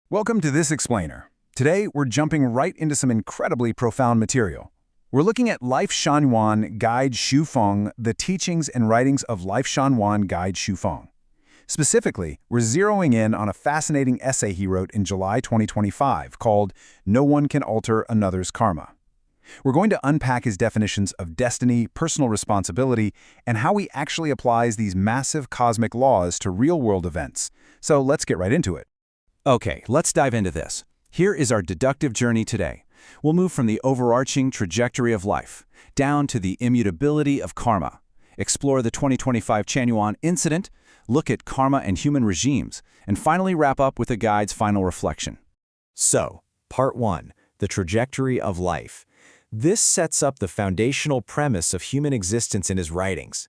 Welcome to This Explainer. Today, we're jumping right into some incredibly profound material. We're looking at Life Shanwan Guide Shufeng, the teachings and writings of Life Shanwan Guide Shufeng. Specifically, we're zeroing in on a fascinating essay he wrote in July 2025 called No One Can Alter Another's Karma. We're going to unpack his definitions of destiny, personal responsibility, and how he actually applies these massive cosmic laws to real-world events. So let's get right into it. Okay, let's dive into this. Here is our deductive journey today. We'll move from the overarching trajectory of life down to the immutability of karma, explore the 2025 Chanyuan incident, look at karma and human regimes, and finally wrap up with the guide's final reflection. So, Part 1, the trajectory of life. This sets up the foundational premise of human existence in his writings.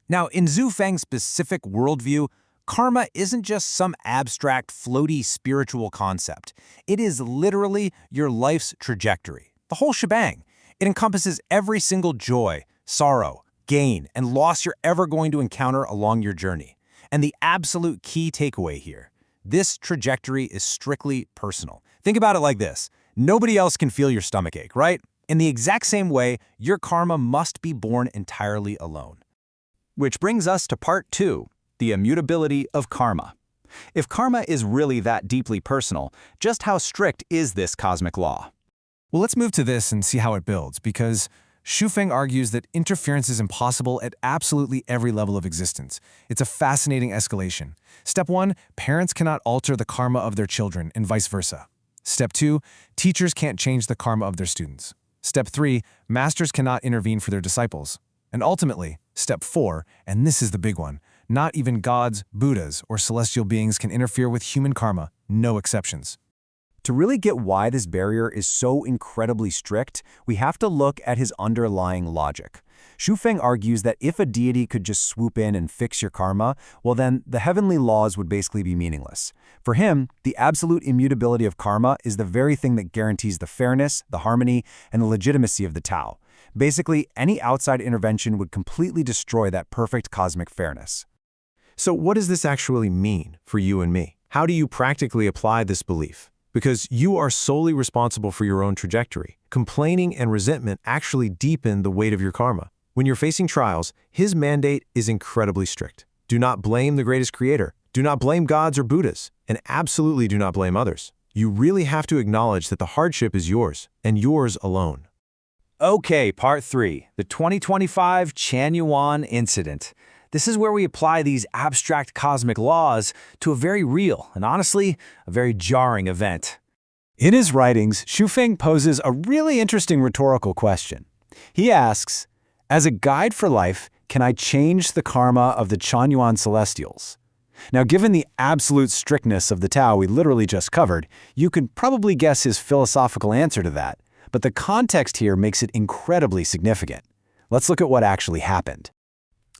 Now, in Zhu Feng's specific worldview, karma isn't just some abstract, floaty spiritual concept. It is literally your life's trajectory, the whole shebang. It encompasses every single joy, sorrow, gain, and loss you're ever going to encounter along your journey. And the absolute key takeaway here, this trajectory is strictly personal. Think about it like this. Nobody else can feel your stomachache, right? In the exact same way, your karma must be borne entirely alone. Which brings us to Part 2. The immutability of karma. If karma is really that deeply personal, just how strict is this cosmic law? Well, let's move to this and see how it builds, because Xu Feng argues that interference is impossible at absolutely every level of existence. It's a fascinating escalation. Step 1, parents cannot alter the karma of their children, and vice versa. Step 2, teachers can't change the karma of their students. Step 3, masters cannot intervene for their disciples. And ultimately, Step 4, and this is the big one, not even gods, Buddhas, or celestial beings can interfere with human karma, no exceptions. To really get why this barrier is so incredibly strict, we have to look at his underlying logic. Xu Feng argues that if a deity could just swoop in and fix your karma, well then, the heavenly laws would basically be meaningless. For him, the absolute immutability of karma is the very thing that guarantees the fairness, the harmony, and the legitimacy of the Tao. Basically, any outside intervention would completely destroy that perfect cosmic fairness. So what does this actually mean for you and me? How do you practically apply this belief? Because you are solely responsible for your own trajectory. Complaining and resentment actually deepen the weight of your karma. When you're facing trials, his mandate is incredibly strict. Do not blame the greatest creator. Do not blame gods or Buddhas. And absolutely do not blame others. You really have to acknowledge that the hardship is yours, and yours alone. Okay, Part 3. The 2025 Chanyuan incident. This is where we apply these abstract cosmic laws to a very real and honestly, a very jarring event. In his writings, Xu Feng poses a really interesting rhetorical question. He asks, as a guide for life, can I change the karma of the Chanyuan celestials? Now, given the absolute strictness of the Tao we literally just covered, you could probably guess his philosophical answer to that, but the context here makes it incredibly significant. Let's look at what actually happened.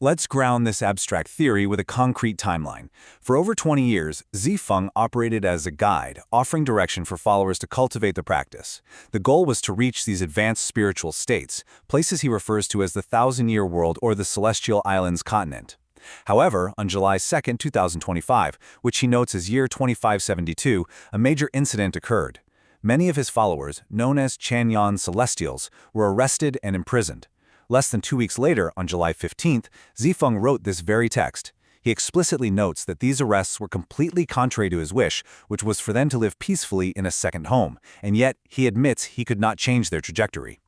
Let's ground this abstract theory with a concrete timeline. For over 20 years, Zifeng operated as a guide, offering direction for followers to cultivate the practice. The goal was to reach these advanced spiritual states, places he refers to as the Thousand-Year World or the Celestial Islands continent. However, on July 2, 2025, which he notes as year 2572, a major incident occurred. Many of his followers, known as Chanyuan Celestials, were arrested and imprisoned. Less than 2 weeks later, on July 15th, Zifeng wrote this very text. He explicitly notes that these arrests were completely contrary to his wish, which was for them to live peacefully in a second home, and yet he admits he could not change their trajectory.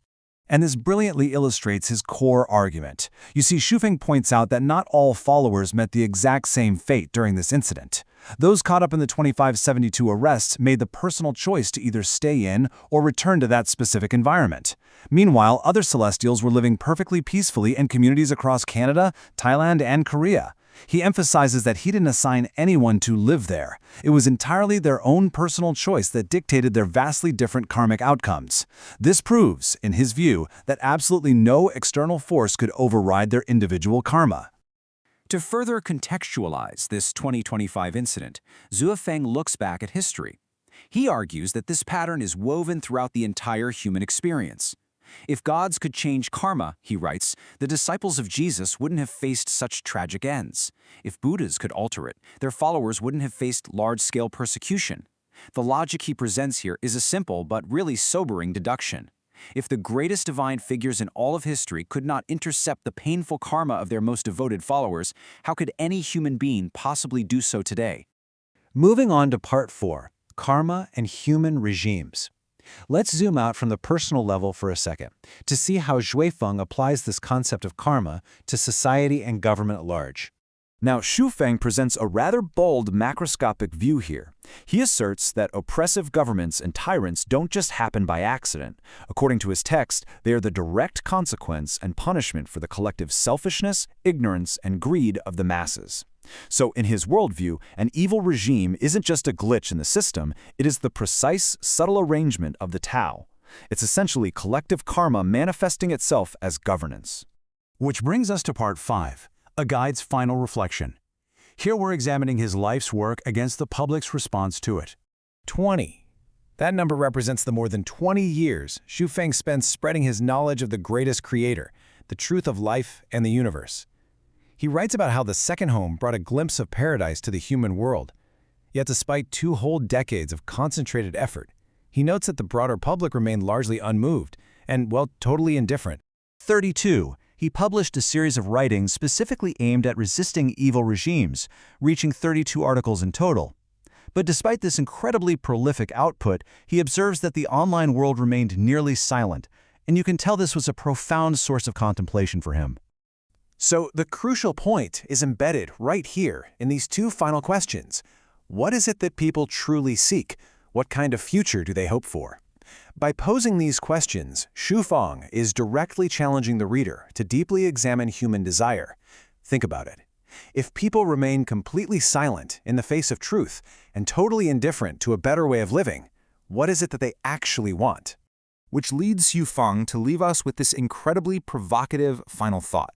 And this brilliantly illustrates his core argument. You see, Xu Feng points out that not all followers met the exact same fate during this incident. Those caught up in the 2572 arrests made the personal choice to either stay in or return to that specific environment. Meanwhile, other Celestials were living perfectly peacefully in communities across Canada, Thailand, and Korea. He emphasizes that he didn't assign anyone to live there. It was entirely their own personal choice that dictated their vastly different karmic outcomes. This proves, in his view, that absolutely no external force could override their individual karma. To further contextualize this 2025 incident, Xu Feng looks back at history. He argues that this pattern is woven throughout the entire human experience. If gods could change karma, he writes, the disciples of Jesus wouldn't have faced such tragic ends. If Buddhas could alter it, their followers wouldn't have faced large-scale persecution. The logic he presents here is a simple but really sobering deduction. If the greatest divine figures in all of history could not intercept the painful karma of their most devoted followers, how could any human being possibly do so today? Moving on to Part 4, Karma and Human Regimes. Let's zoom out from the personal level for a second to see how Xuefeng applies this concept of karma to society and government at large. Now, Xufeng presents a rather bold macroscopic view here. He asserts that oppressive governments and tyrants don't just happen by accident. According to his text, they are the direct consequence and punishment for the collective selfishness, ignorance, and greed of the masses. So, in his worldview, an evil regime isn't just a glitch in the system, it is the precise, subtle arrangement of the Tao. It's essentially collective karma manifesting itself as governance. Which brings us to Part 5. A guide's final reflection. Here we're examining his life's work against the public's response to it. 20. That number represents the more than 20 years Xufeng spent spreading his knowledge of the greatest creator, the truth of life and the universe. He writes about how the second home brought a glimpse of paradise to the human world. Yet despite 2 whole decades of concentrated effort, he notes that the broader public remained largely unmoved and, well, totally indifferent. 32. He published a series of writings specifically aimed at resisting evil regimes, reaching 32 articles in total. But despite this incredibly prolific output, he observes that the online world remained nearly silent, and you can tell this was a profound source of contemplation for him. So the crucial point is embedded right here in these 2 final questions. What is it that people truly seek? What kind of future do they hope for? By posing these questions, Xufeng is directly challenging the reader to deeply examine human desire. Think about it. If people remain completely silent in the face of truth and totally indifferent to a better way of living, what is it that they actually want? Which leads Xufeng to leave us with this incredibly provocative final thought.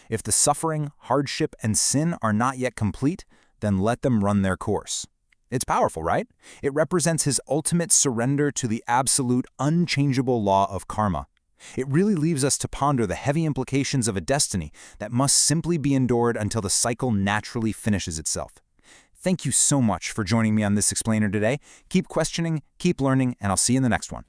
If the suffering, hardship, and sin are not yet complete, then let them run their course. It's powerful, right? It represents his ultimate surrender to the absolute, unchangeable law of karma. It really leaves us to ponder the heavy implications of a destiny that must simply be endured until the cycle naturally finishes itself. Thank you so much for joining me on this explainer today. Keep questioning, keep learning, and I'll see you in the next one.